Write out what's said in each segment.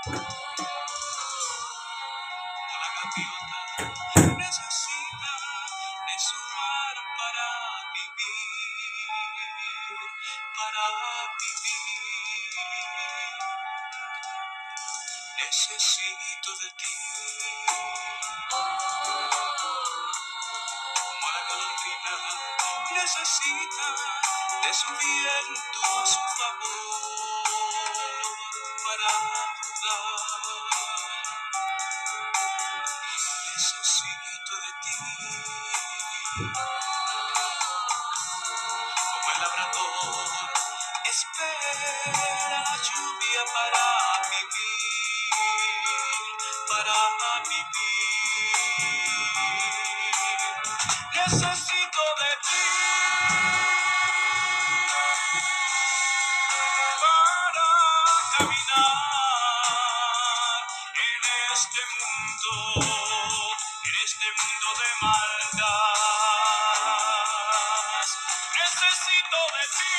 La gaviota necesita de su mar para vivir, para vivir. Necesito de ti. Como la golondrina necesita de su viento a su favor para jugar. Necesito de ti. Como el labrador espera la lluvia para vivir, para vivir. Necesito de ti para caminar en este mundo de maldad. Necesito de ti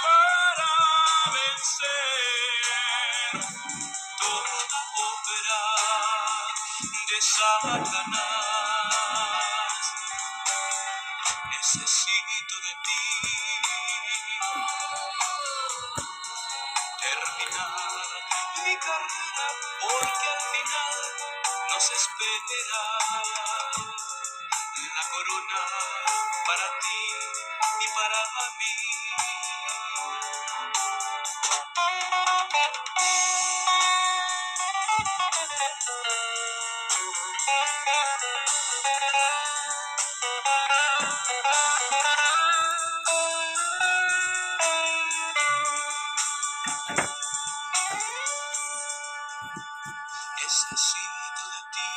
para vencer toda obra de Satanás. Necesito de ti terminar mi carrera, porque al final nos espera la corona para ti y para mí. Necesito de ti.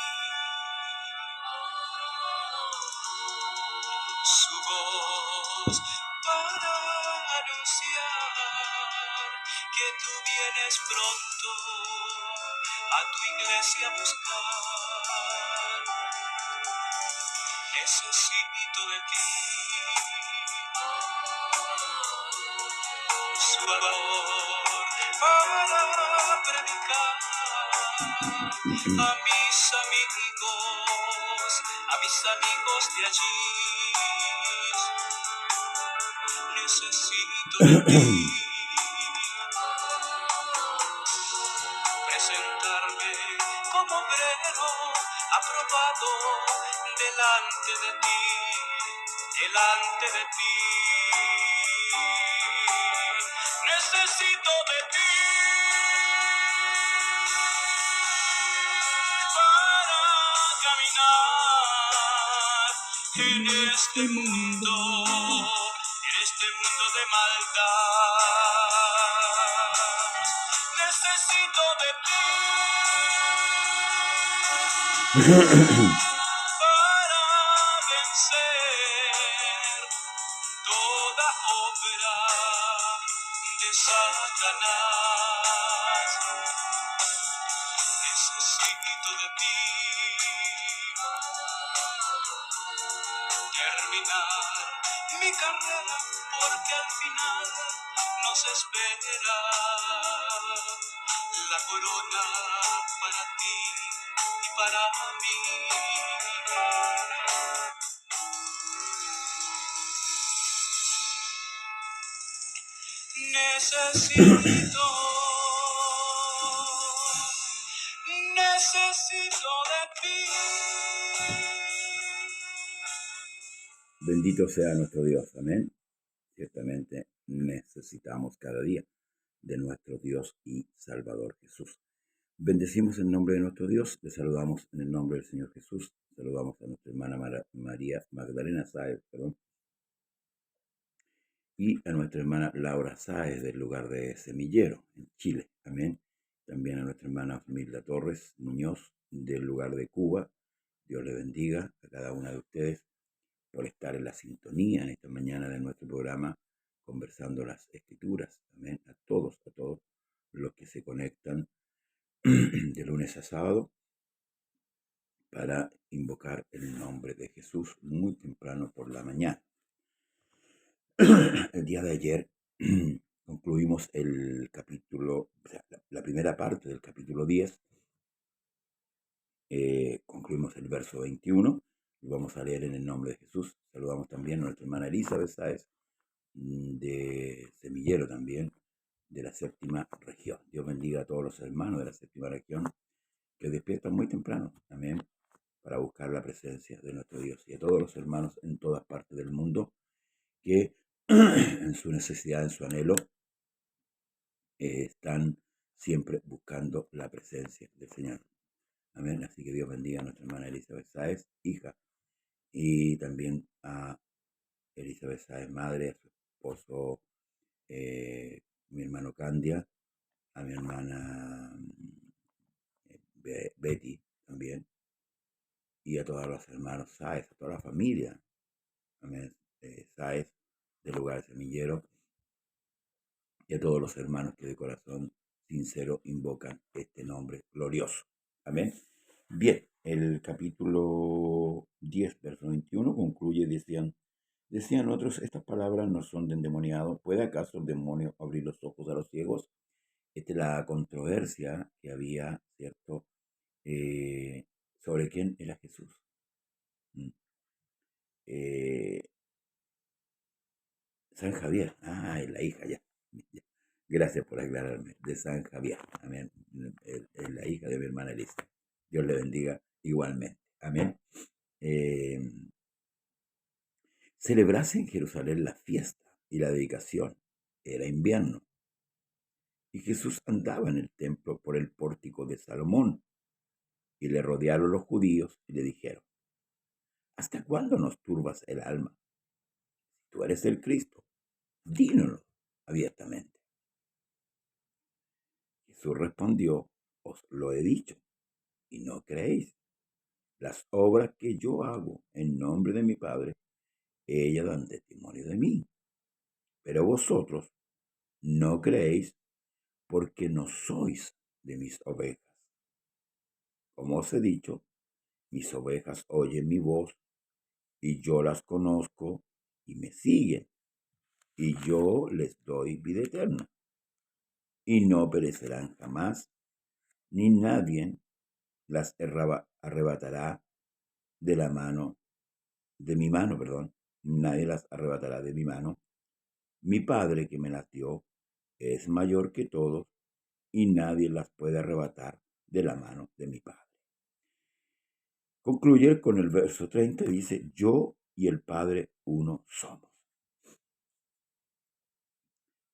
Su voz para anunciar que tú vienes pronto a tu iglesia a buscar. Necesito de ti. Su valor para predicar a mis amigos de allí. Necesito de ti. Presentarme como obrero aprobado delante de ti, delante de ti. Necesito de ti para caminar en este mundo de maldad. Necesito de ti para vencer toda obra de Satanás. Necesito de ti terminar mi carrera, porque al final nos espera la corona para ti y para mí. Necesito de ti. Bendito sea nuestro Dios, amén. Ciertamente necesitamos cada día de nuestro Dios y Salvador Jesús. Bendecimos el nombre de nuestro Dios, le saludamos en el nombre del Señor Jesús, saludamos a nuestra hermana María Magdalena Sáez, y a nuestra hermana Laura Sáez del lugar de Semillero, en Chile, amén. También a nuestra hermana Milda Torres Muñoz del lugar de Cuba. Dios le bendiga a cada una de ustedes por estar en la sintonía en esta mañana de nuestro programa Conversando las Escrituras. Amén. A todos los que se conectan de lunes a sábado para invocar el nombre de Jesús muy temprano por la mañana. El día de ayer concluimos el capítulo, o sea, la primera parte del capítulo 10. Concluimos el verso 21 y vamos a leer en el nombre de Jesús. Saludamos también a nuestra hermana Elizabeth Sáez, de Semillero también, de la séptima región. Dios bendiga a todos los hermanos de la séptima región que despiertan muy temprano, amén, para buscar la presencia de nuestro Dios, y a todos los hermanos en todas partes del mundo que en su necesidad, en su anhelo, están siempre buscando la presencia del Señor. Amén. Así que Dios bendiga a nuestra hermana Elizabeth Sáez, hija, y también a Elizabeth Sáez, madre, a su esposo, mi hermano Candia, a mi hermana Betty también, y a todos los hermanos Sáez, a toda la familia, amén, Sáez, del lugar semillero, y a todos los hermanos que de corazón sincero invocan este nombre glorioso. Amén. Bien, el capítulo 10, verso 21 concluye, decían otros, estas palabras no son de endemoniado. ¿Puede acaso el demonio abrir los ojos a los ciegos? Esta es la controversia que había, ¿cierto? Sobre quién era Jesús. Eh, San Javier, la hija ya. Gracias por aclararme, de San Javier, amén, es la hija de mi hermana Elisa. Dios le bendiga igualmente, amén. Celebrase en Jerusalén la fiesta y la dedicación. Era invierno. Y Jesús andaba en el templo por el pórtico de Salomón. Y le rodearon los judíos y le dijeron: ¿hasta cuándo nos turbas el alma? Si tú eres el Cristo, dínoslo abiertamente. Jesús respondió: os lo he dicho, y no creéis. Las obras que yo hago en nombre de mi Padre, ellas dan testimonio de mí. Pero vosotros no creéis porque no sois de mis ovejas. Como os he dicho, mis ovejas oyen mi voz, y yo las conozco y me siguen, y yo les doy vida eterna, y no perecerán jamás, ni nadie las arrebatará de mi mano, nadie las arrebatará de mi mano. Mi Padre que me las dio es mayor que todos, y nadie las puede arrebatar de la mano de mi Padre. Concluye con el verso 30, dice: yo y el Padre uno somos.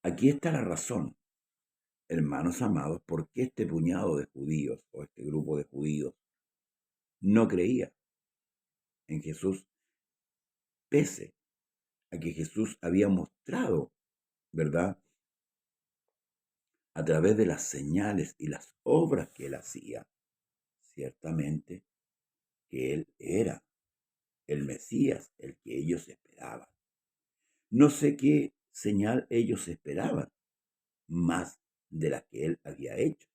Aquí está la razón, hermanos amados, por qué este puñado de judíos, o este grupo de judíos, no creía en Jesús, pese a que Jesús había mostrado, ¿verdad?, a través de las señales y las obras que él hacía, ciertamente que él era el Mesías, el que ellos esperaban. No sé qué señal ellos esperaban más de la que él había hecho.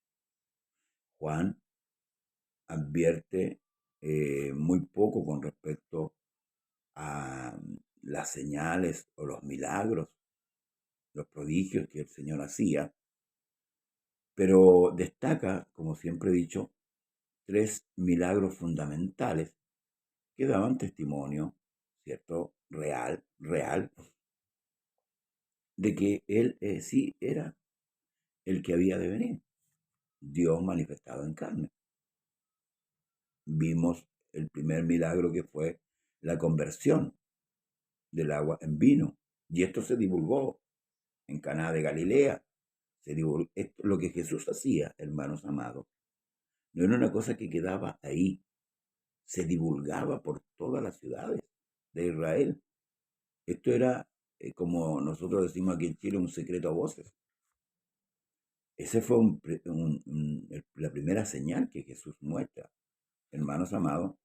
Juan advierte muy poco con respecto a las señales o los milagros, los prodigios que el Señor hacía, pero destaca, como siempre he dicho, 3 milagros fundamentales que daban testimonio, ¿cierto?, real, de que él sí era el que había de venir, Dios manifestado en carne. Vimos el primer milagro, que fue la conversión del agua en vino, y esto se divulgó en Caná de Galilea. Lo que Jesús hacía, hermanos amados, no era una cosa que quedaba ahí, se divulgaba por todas las ciudades de Israel. Esto era, como nosotros decimos aquí en Chile, un secreto a voces. Ese fue la primera señal que Jesús muestra, hermanos amados.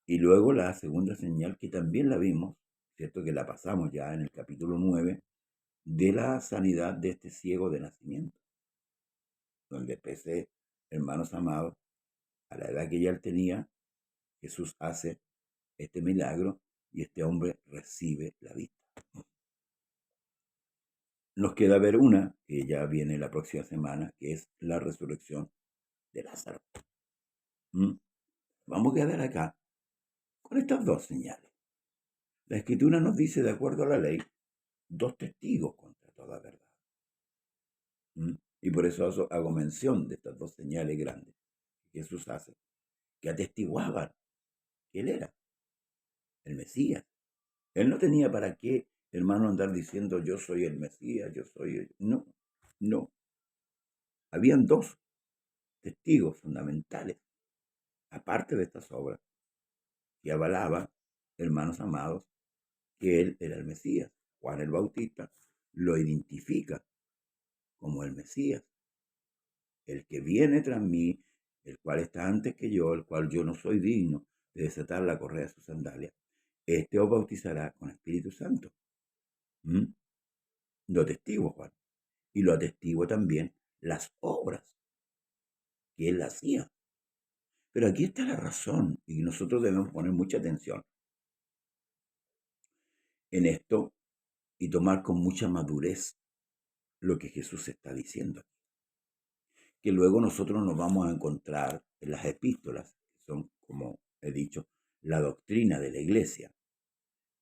Y luego la segunda señal, que también la vimos, ¿cierto?, que la pasamos ya en el capítulo 9, de la sanidad de este ciego de nacimiento, donde pese, hermanos amados, a la edad que ya él tenía, Jesús hace este milagro y este hombre recibe la vista. nos queda ver una, que ya viene la próxima semana, que es la resurrección de Lázaro. Vamos a quedar acá con estas dos señales. La Escritura nos dice, de acuerdo a la ley, dos testigos contra toda verdad. Y por eso hago mención de estas dos señales grandes que Jesús hace, que atestiguaban que Él era el Mesías. Él no tenía para qué, hermano, andar diciendo yo soy el Mesías, yo soy el... No, no. Habían dos testigos fundamentales, aparte de estas obras, que avalaban, hermanos amados, que Él era el Mesías. Juan el Bautista lo identifica como el Mesías, el que viene tras mí, el cual está antes que yo, el cual yo no soy digno de desatar la correa de su sandalia. Este os bautizará con Espíritu Santo. Lo atestigo, Juan. Y lo atestigo también las obras que él hacía. Pero aquí está la razón, y nosotros debemos poner mucha atención en esto y tomar con mucha madurez lo que Jesús está diciendo. Que luego nosotros nos vamos a encontrar en las epístolas, que son, como he dicho, la doctrina de la iglesia,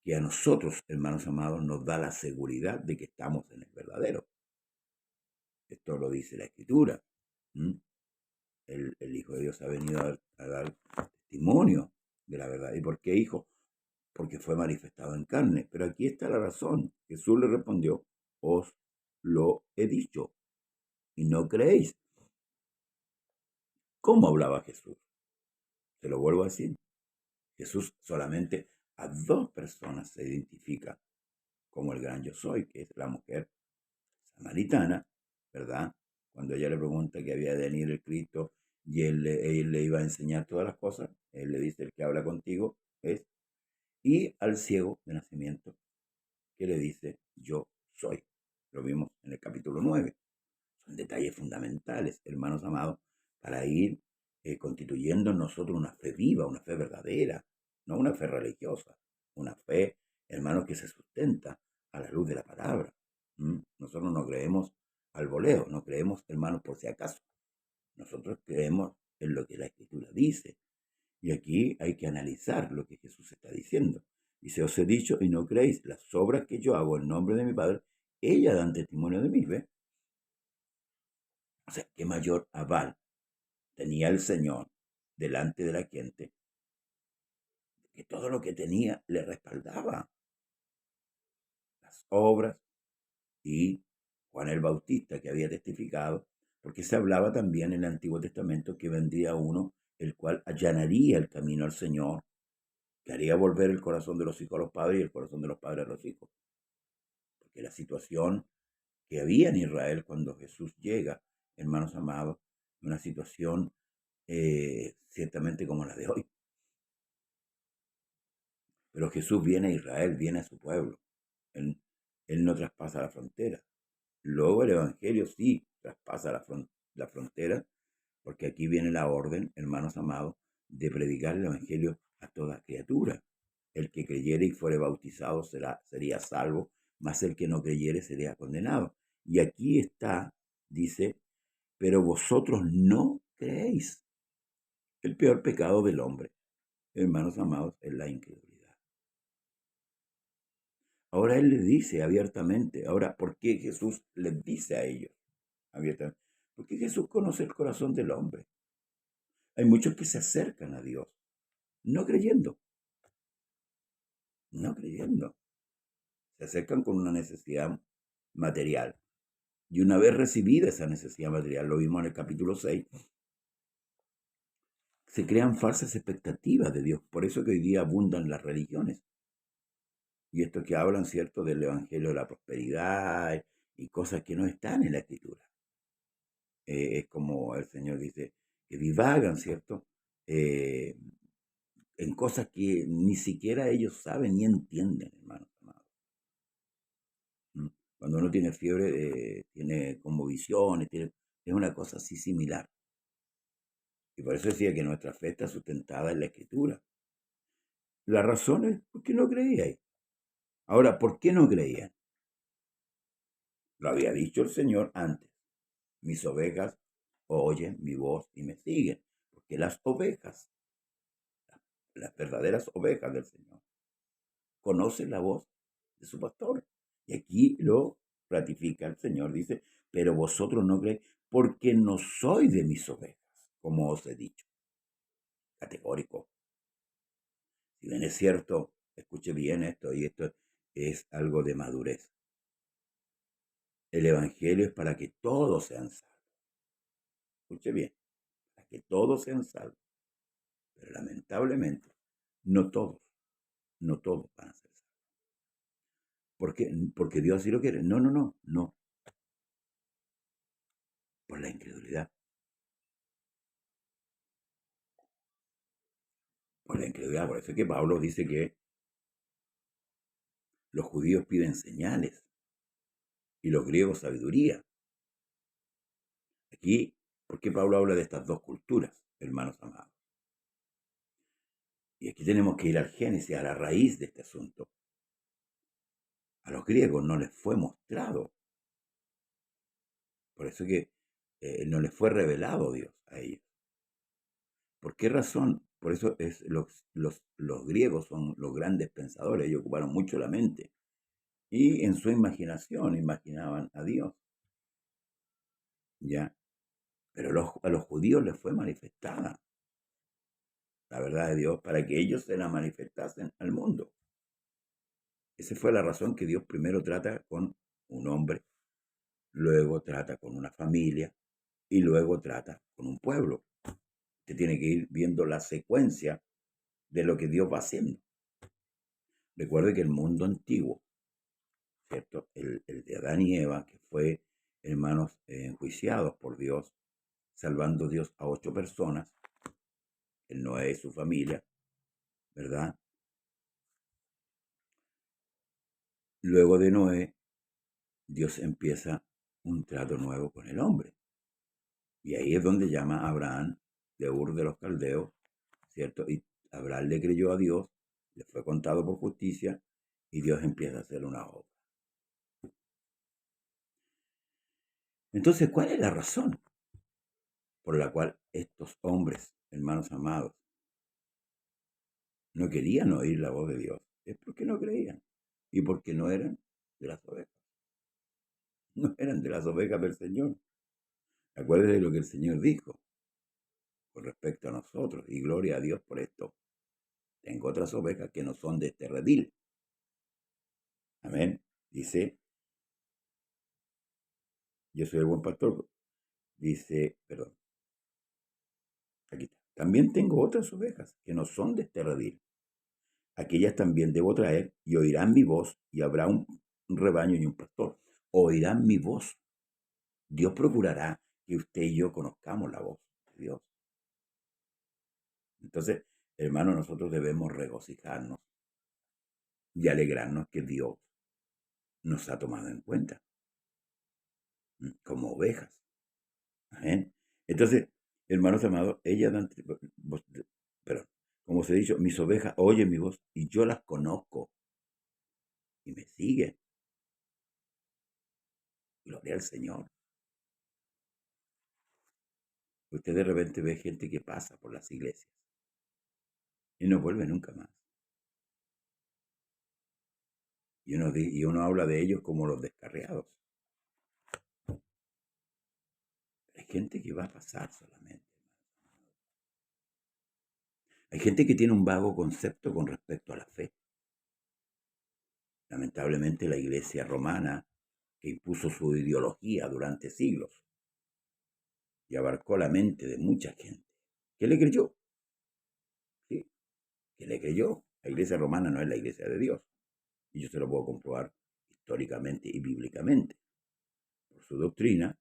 que a nosotros, hermanos amados, nos da la seguridad de que estamos en el verdadero. Esto lo dice la Escritura. El Hijo de Dios ha venido a dar testimonio de la verdad. ¿Y por qué Hijo? Porque fue manifestado en carne. Pero aquí está la razón. Jesús le respondió, os lo he dicho, y no creéis. ¿Cómo hablaba Jesús? Se lo vuelvo a decir. Jesús solamente a dos personas se identifica como el gran yo soy, que es la mujer samaritana, ¿verdad? Cuando ella le pregunta que había de venir el Cristo y él le iba a enseñar todas las cosas, él le dice, el que habla contigo es, y al ciego de nacimiento, que le dice, yo soy. Lo vimos en el capítulo 9. Son detalles fundamentales, hermanos amados, para ir constituyendo en nosotros una fe viva, una fe verdadera, no una fe religiosa, una fe, hermanos, que se sustenta a la luz de la palabra. Nosotros no creemos al voleo, no creemos, hermanos, por si acaso. Nosotros creemos en lo que la Escritura dice. Y aquí hay que analizar lo que Jesús está diciendo. Dice, os he dicho y no creéis, las obras que yo hago en nombre de mi Padre, ellas dan testimonio de mí, ¿ve? O sea, qué mayor aval tenía el Señor delante de la gente, que todo lo que tenía le respaldaba. Las obras y Juan el Bautista, que había testificado, porque se hablaba también en el Antiguo Testamento que vendría uno, el cual allanaría el camino al Señor, que haría volver el corazón de los hijos a los padres y el corazón de los padres a los hijos. Porque la situación que había en Israel cuando Jesús llega, hermanos amados, una situación ciertamente como la de hoy. Pero Jesús viene a Israel, viene a su pueblo. Él no traspasa la frontera. Luego el Evangelio sí traspasa la frontera, porque aquí viene la orden, hermanos amados, de predicar el Evangelio a toda criatura. El que creyere y fuere bautizado sería salvo, mas el que no creyere sería condenado. Y aquí está, dice, pero vosotros no creéis. El peor pecado del hombre, hermanos amados, es la incredulidad. Ahora Él les dice abiertamente, ahora, ¿por qué Jesús les dice a ellos abiertamente? Porque Jesús conoce el corazón del hombre. Hay muchos que se acercan a Dios, no creyendo, no creyendo. Se acercan con una necesidad material. Y una vez recibida esa necesidad material, lo vimos en el capítulo 6, se crean falsas expectativas de Dios. Por eso que hoy día abundan las religiones. Y estos que hablan, ¿cierto?, del Evangelio de la prosperidad y cosas que no están en la Escritura. Es como el Señor dice, que divagan, ¿cierto?, en cosas que ni siquiera ellos saben ni entienden, hermanos amados. Cuando uno tiene fiebre, tiene conmovisiones, es una cosa así similar. Y por eso decía que nuestra fe está sustentada en la Escritura. La razón es porque no creíais. Ahora, ¿por qué no creían? Lo había dicho el Señor antes. Mis ovejas oyen mi voz y me siguen. Porque las ovejas, las verdaderas ovejas del Señor, conocen la voz de su pastor. Y aquí lo ratifica el Señor. Dice, pero vosotros no creéis porque no soy de mis ovejas, como os he dicho. Categórico. Si bien es cierto, escuche bien esto, y esto es algo de madurez. El Evangelio es para que todos sean salvos. Escuche bien, para que todos sean salvos. Pero lamentablemente, no todos, no todos van a ser salvos. ¿Por qué? Porque Dios así lo quiere. No, no, no, no. Por la incredulidad. Por la incredulidad. Por eso es que Pablo dice que los judíos piden señales y los griegos sabiduría. Aquí, ¿por qué Pablo habla de estas dos culturas, hermanos amados? Y aquí tenemos que ir al génesis, a la raíz de este asunto. A los griegos no les fue mostrado. Por eso que no les fue revelado Dios a ellos. ¿Por qué razón? Por eso los griegos son los grandes pensadores. Ellos ocuparon mucho la mente. Y en su imaginación imaginaban a Dios. ¿Ya? Pero a los judíos les fue manifestada la verdad de Dios para que ellos se la manifestasen al mundo. Esa fue la razón que Dios primero trata con un hombre, luego trata con una familia y luego trata con un pueblo. Usted tiene que ir viendo la secuencia de lo que Dios va haciendo. Recuerde que el mundo antiguo, ¿cierto? El de Adán y Eva, que fue, hermanos, enjuiciados por Dios, salvando Dios a 8 personas, el Noé y su familia, ¿verdad? Luego de Noé, Dios empieza un trato nuevo con el hombre. Y ahí es donde llama a Abraham de Ur de los Caldeos, ¿cierto? Y Abraham le creyó a Dios, le fue contado por justicia y Dios empieza a hacer una obra. Entonces, ¿cuál es la razón por la cual estos hombres, hermanos amados, no querían oír la voz de Dios? Es porque no creían y porque no eran de las ovejas. No eran de las ovejas del Señor. Acuérdese de lo que el Señor dijo con respecto a nosotros y gloria a Dios por esto. Tengo otras ovejas que no son de este redil. Amén. Dice, yo soy el buen pastor. Dice, perdón, aquí está. También tengo otras ovejas que no son de este redil. Aquellas también debo traer y oirán mi voz y habrá un rebaño y un pastor. Oirán mi voz. Dios procurará que usted y yo conozcamos la voz de Dios. Entonces, hermanos, nosotros debemos regocijarnos y alegrarnos que Dios nos ha tomado en cuenta como ovejas. Amén. Entonces, hermanos amados, ellas dan, perdón, como se ha dicho, mis ovejas oyen mi voz y yo las conozco y me siguen. Gloria al Señor. Usted de repente ve gente que pasa por las iglesias y no vuelve nunca más. Y uno habla de ellos como los descarriados. Hay gente que va a pasar solamente. Hay gente que tiene un vago concepto con respecto a la fe. Lamentablemente la iglesia romana, que impuso su ideología durante siglos y abarcó la mente de mucha gente, ¿qué le creyó? ¿Sí? ¿Qué le creyó? La iglesia romana no es la iglesia de Dios. Y yo se lo puedo comprobar históricamente y bíblicamente, por su doctrina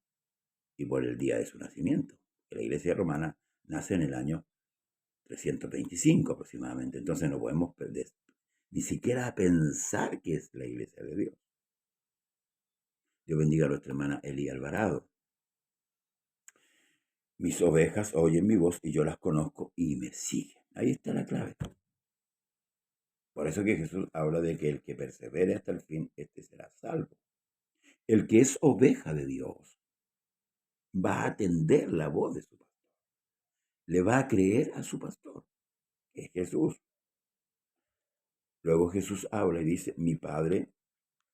y por el día de su nacimiento. Que la iglesia romana nace en el año 325 aproximadamente. Entonces no podemos perder, ni siquiera pensar que es la iglesia de Dios. Dios bendiga a nuestra hermana Eli Alvarado. Mis ovejas oyen mi voz y yo las conozco y me siguen. Ahí está la clave. Por eso que Jesús habla de que el que persevere hasta el fin, este será salvo. el que es oveja de Dios va a atender la voz de su pastor, le va a creer a su pastor, que es Jesús. Luego Jesús habla y dice, mi Padre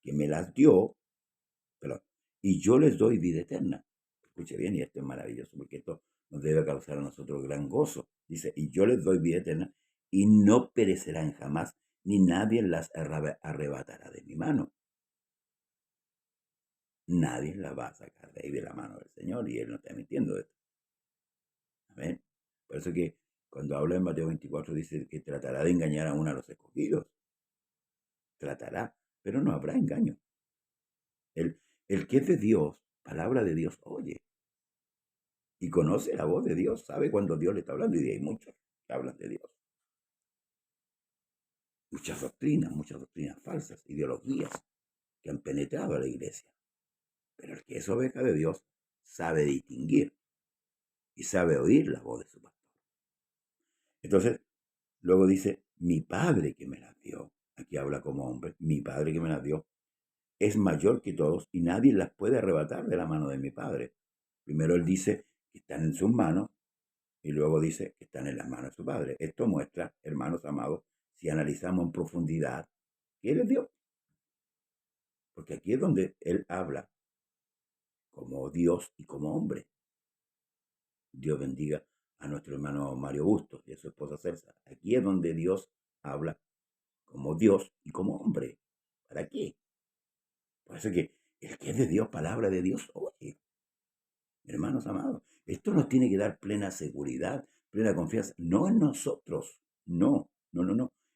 que me las dio, perdón, y yo les doy vida eterna. Escuche bien, y esto es maravilloso, porque esto nos debe causar a nosotros gran gozo. Dice, y yo les doy vida eterna, y no perecerán jamás, ni nadie las arrebatará de mi mano. Nadie las va a sacar de ahí de la mano del Señor, y Él no está mintiendo de esto. Amén. Por eso que cuando habla en Mateo 24 dice que tratará de engañar aún a los escogidos. Tratará, pero no habrá engaño. El que es de Dios, palabra de Dios, oye, y conoce la voz de Dios, sabe cuando Dios le está hablando, y hay muchos que hablan de Dios. Muchas doctrinas falsas, ideologías que han penetrado a la iglesia. Pero el que es oveja de Dios sabe distinguir y sabe oír la voz de su pastor. Entonces, luego dice, mi Padre que me las dio, aquí habla como hombre, mi Padre que me las dio, es mayor que todos y nadie las puede arrebatar de la mano de mi Padre. Primero él dice que están en sus manos y luego dice que están en las manos de su Padre. Esto muestra, hermanos amados, si analizamos en profundidad, que Él es Dios. Porque aquí es donde Él habla como Dios y como hombre. Dios bendiga a nuestro hermano Mario Bustos y a su esposa Celsa. Aquí es donde Dios habla como Dios y como hombre. ¿Para qué? Por eso que el que es de Dios, palabra de Dios, oye, hermanos amados, esto nos tiene que dar plena seguridad, plena confianza, no en nosotros, no,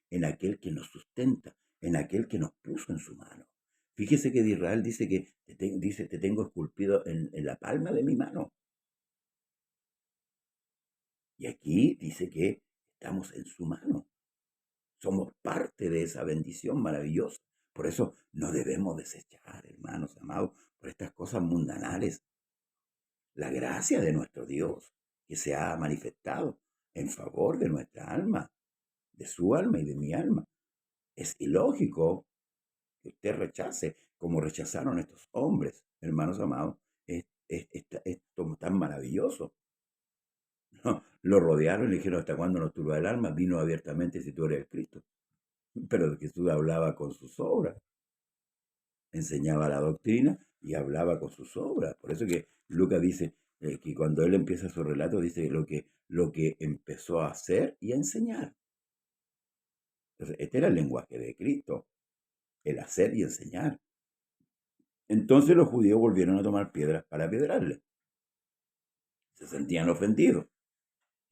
en aquel que nos sustenta, en aquel que nos puso en su mano. Fíjese que de Israel dice que te tengo esculpido en la palma de mi mano. Y aquí dice que estamos en su mano. Somos parte de esa bendición maravillosa. Por eso no debemos desechar, hermanos amados, por estas cosas mundanales. La gracia de nuestro Dios que se ha manifestado en favor de nuestra alma, de su alma y de mi alma. Es ilógico que usted rechace, como rechazaron estos hombres, hermanos amados, esto tan maravilloso. No, lo rodearon y le dijeron, ¿hasta cuándo nos turba el alma? Vino abiertamente si tú eres el Cristo. Pero Jesús hablaba con sus obras, enseñaba la doctrina y hablaba con sus obras. Por eso que Lucas dice que cuando él empieza su relato, dice lo que empezó a hacer y a enseñar. Entonces, este era el lenguaje de Cristo, el hacer y enseñar. Entonces los judíos volvieron a tomar piedras para apedrearle. Se sentían ofendidos.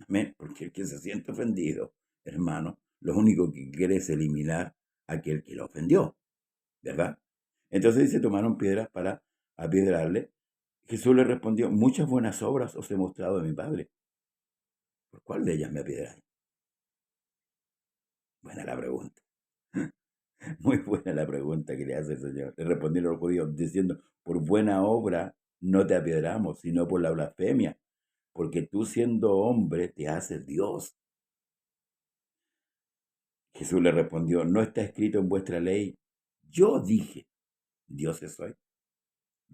Amén. Porque el que se siente ofendido, hermano, lo único que quiere es eliminar a aquel que lo ofendió. ¿Verdad? Entonces se tomaron piedras para apedrearle. Jesús le respondió, muchas buenas obras os he mostrado de mi Padre. ¿Por cuál de ellas me apedreáis? Buena la pregunta. Muy buena la pregunta que le hace el Señor. Le respondieron los judíos diciendo, por buena obra no te apedreamos, sino por la blasfemia, porque tú siendo hombre te haces Dios. Jesús le respondió, no está escrito en vuestra ley, yo dije, dioses soy.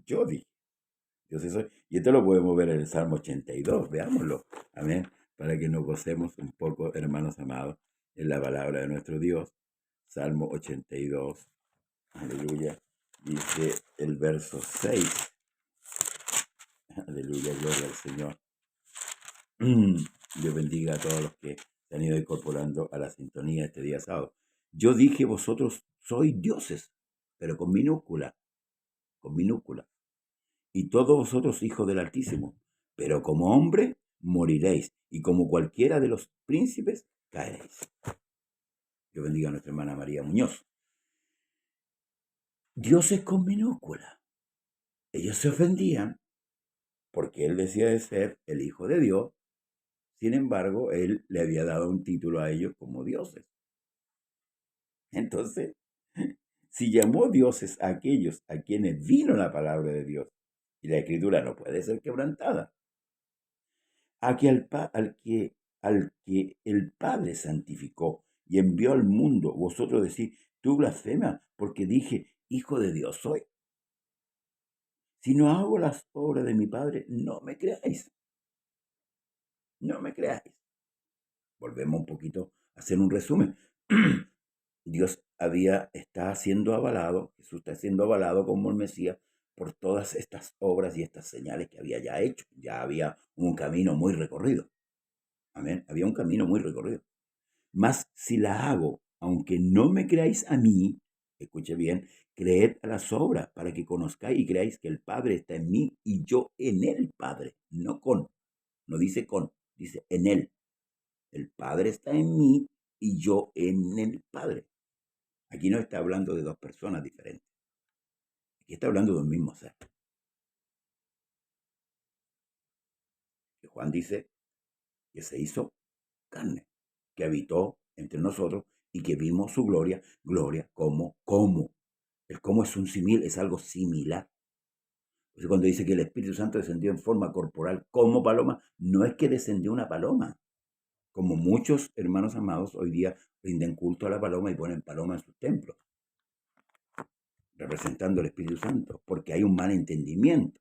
Yo dije, dioses soy. Y esto lo podemos ver en el Salmo 82, veámoslo. Amén. Para que nos gocemos un poco, hermanos amados, en la palabra de nuestro Dios. Salmo 82. Aleluya. Dice el verso 6. Aleluya, gloria al Señor. Dios bendiga a todos los que se han ido incorporando a la sintonía este día sábado. Yo dije, vosotros sois dioses, pero con minúscula, con minúscula. Y todos vosotros hijos del Altísimo, pero como hombre moriréis, y como cualquiera de los príncipes caeréis. Dios bendiga a nuestra hermana María Muñoz. Dioses con minúscula. Ellos se ofendían porque él decía de ser el Hijo de Dios. Sin embargo, él le había dado un título a ellos como dioses. Entonces, si llamó dioses a aquellos a quienes vino la palabra de Dios, y la escritura no puede ser quebrantada, al que el Padre santificó y envió al mundo, vosotros decís, tú blasfemas porque dije, Hijo de Dios soy. Si no hago las obras de mi Padre, no me creáis. No me creáis. Volvemos un poquito a hacer un resumen. Dios está siendo avalado, Jesús está siendo avalado como el Mesías por todas estas obras y estas señales que había ya hecho. Ya había un camino muy recorrido. Amén. Había un camino muy recorrido. Mas si la hago, aunque no me creáis a mí, escuche bien, creed a las obras para que conozcáis y creáis que el Padre está en mí y yo en el Padre, no con, no dice con, dice en él. El Padre está en mí y yo en el Padre. Aquí no está hablando de dos personas diferentes. Aquí está hablando de un mismo ser. Que Juan dice que se hizo carne, que habitó entre nosotros y que vimos su gloria, gloria como. El cómo es un simil, es algo similar. Entonces, cuando dice que el Espíritu Santo descendió en forma corporal como paloma, no es que descendió una paloma, como muchos hermanos amados hoy día rinden culto a la paloma y ponen paloma en sus templos, representando al Espíritu Santo, porque hay un mal entendimiento.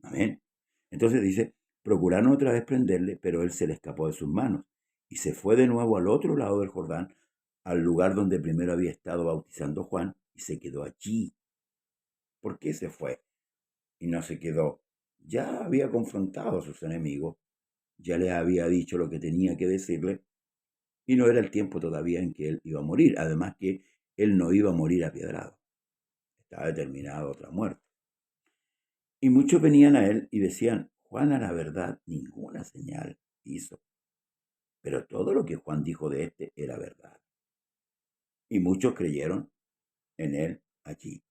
Amén. Entonces dice, procuraron otra vez prenderle, pero él se le escapó de sus manos y se fue de nuevo al otro lado del Jordán, al lugar donde primero había estado bautizando Juan, y se quedó allí. ¿Por qué se fue y no se quedó? Ya había confrontado a sus enemigos, ya les había dicho lo que tenía que decirle, y no era el tiempo todavía en que él iba a morir. Además que él no iba a morir apiedrado, estaba determinado a otra muerte. Y muchos venían a él y decían, Juan a la verdad ninguna señal hizo, pero todo lo que Juan dijo de éste era verdad. Y muchos creyeron en él allí.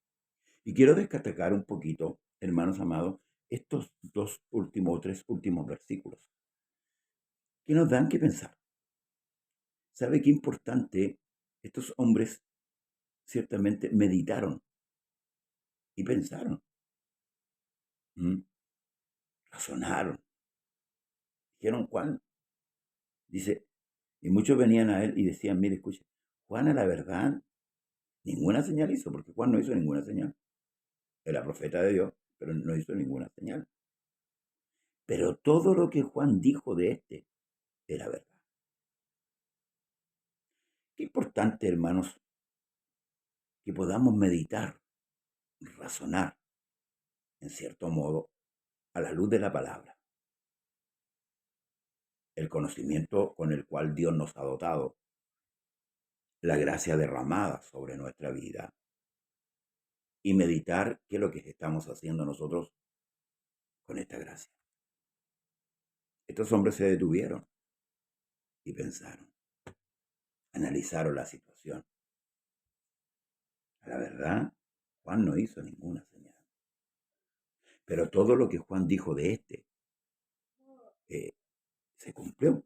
Y quiero destacar un poquito, hermanos amados, estos dos últimos o tres últimos versículos que nos dan que pensar. ¿Sabe qué importante? Estos hombres ciertamente meditaron y pensaron, razonaron, dijeron Juan, dice, y muchos venían a él y decían, mire, escuche, Juan a la verdad ninguna señal hizo, porque Juan no hizo ninguna señal. Era profeta de Dios, pero no hizo ninguna señal. Pero todo lo que Juan dijo de este era verdad. Qué importante, hermanos, que podamos meditar, razonar, en cierto modo, a la luz de la palabra. El conocimiento con el cual Dios nos ha dotado, la gracia derramada sobre nuestra vida, y meditar qué es lo que estamos haciendo nosotros con esta gracia. Estos hombres se detuvieron y pensaron, analizaron la situación. A la verdad, Juan no hizo ninguna señal. Pero todo lo que Juan dijo de este se cumplió.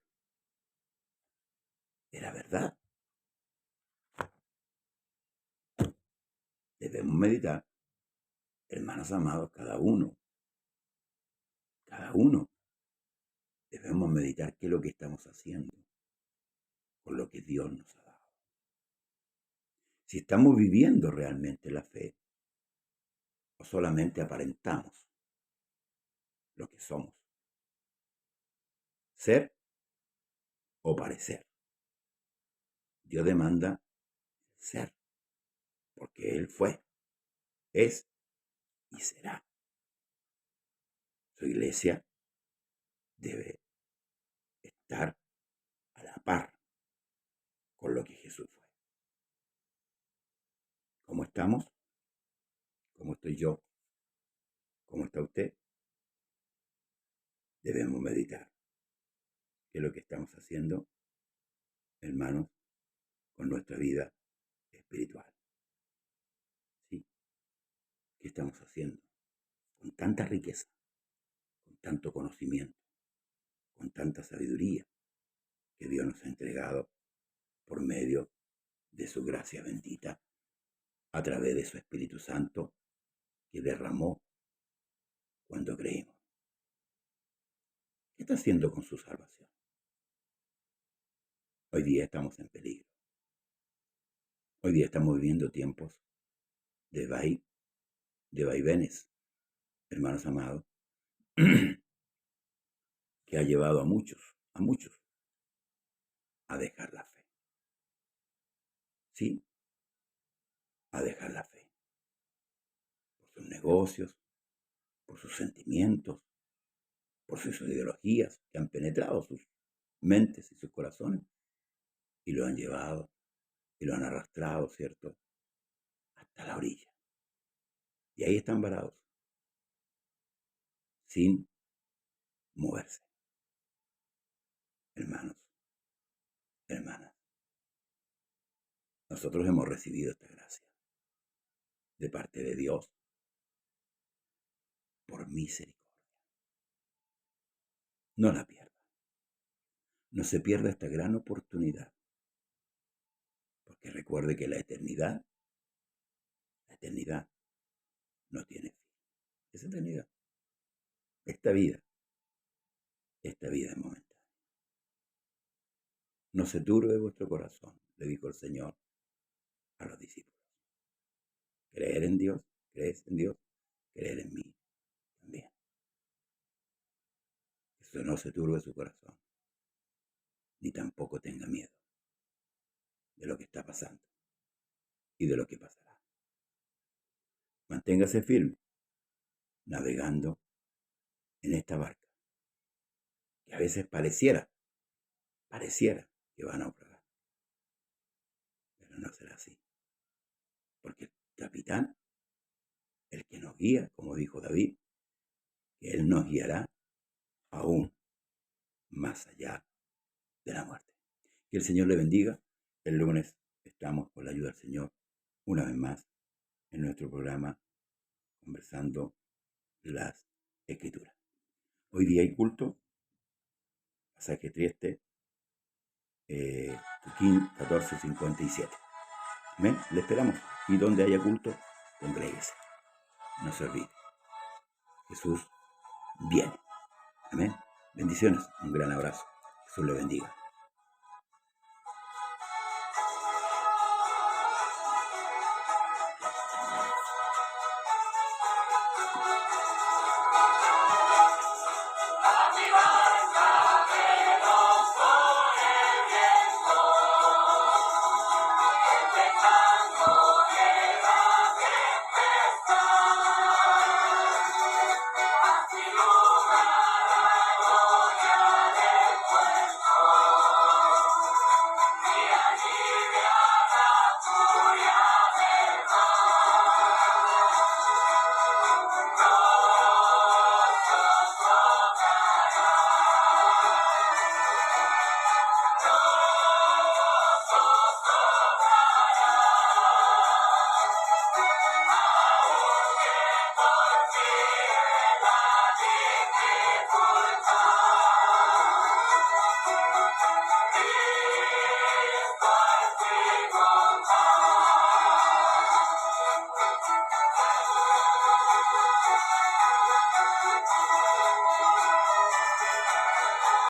Era verdad. Debemos meditar, hermanos amados, cada uno, debemos meditar qué es lo que estamos haciendo con lo que Dios nos ha dado. Si estamos viviendo realmente la fe o solamente aparentamos lo que somos. Ser o parecer. Dios demanda ser, porque Él fue, es y será. Su iglesia debe estar a la par con lo que Jesús fue. ¿Cómo estamos? ¿Cómo estoy yo? ¿Cómo está usted? Debemos meditar qué es lo que estamos haciendo, hermanos, con nuestra vida espiritual. ¿Sí? ¿Qué estamos haciendo? Con tanta riqueza, con tanto conocimiento, con tanta sabiduría que Dios nos ha entregado por medio de su gracia bendita, a través de su Espíritu Santo que derramó cuando creímos. ¿Qué está haciendo con su salvación? Hoy día estamos en peligro. Hoy día estamos viviendo tiempos de de vaivenes, hermanos amados, que ha llevado a muchos, a dejar la fe. Sí, a dejar la fe. Por sus negocios, por sus sentimientos, por sus ideologías que han penetrado sus mentes y sus corazones y lo han llevado y lo han arrastrado, ¿cierto?, hasta la orilla. Y ahí están varados, sin moverse. Hermanos, hermanas, nosotros hemos recibido esta gracia de parte de Dios por misericordia. No la pierda. No se pierda esta gran oportunidad. Porque recuerde que la eternidad no tiene fin. Es eternidad. Esta vida es momentánea. No se turbe vuestro corazón, le dijo el Señor a los discípulos. Creer en Dios, crees en Dios, creer en mí también. Eso no se turbe su corazón, ni tampoco tenga miedo de lo que está pasando y de lo que pasará. Manténgase firme, navegando en esta barca, que a veces pareciera que va a naufragar, pero no será así, porque el capitán, el que nos guía, como dijo David, que él nos guiará aún más allá de la muerte. Que el Señor le bendiga. El lunes estamos, con la ayuda del Señor, una vez más en nuestro programa conversando las Escrituras. Hoy día hay culto, pasaje Trieste, Tuquín 1457. Amén. Le esperamos. Y donde haya culto, congréguese. No se olvide. Jesús viene. Amén. Bendiciones. Un gran abrazo. Jesús le bendiga.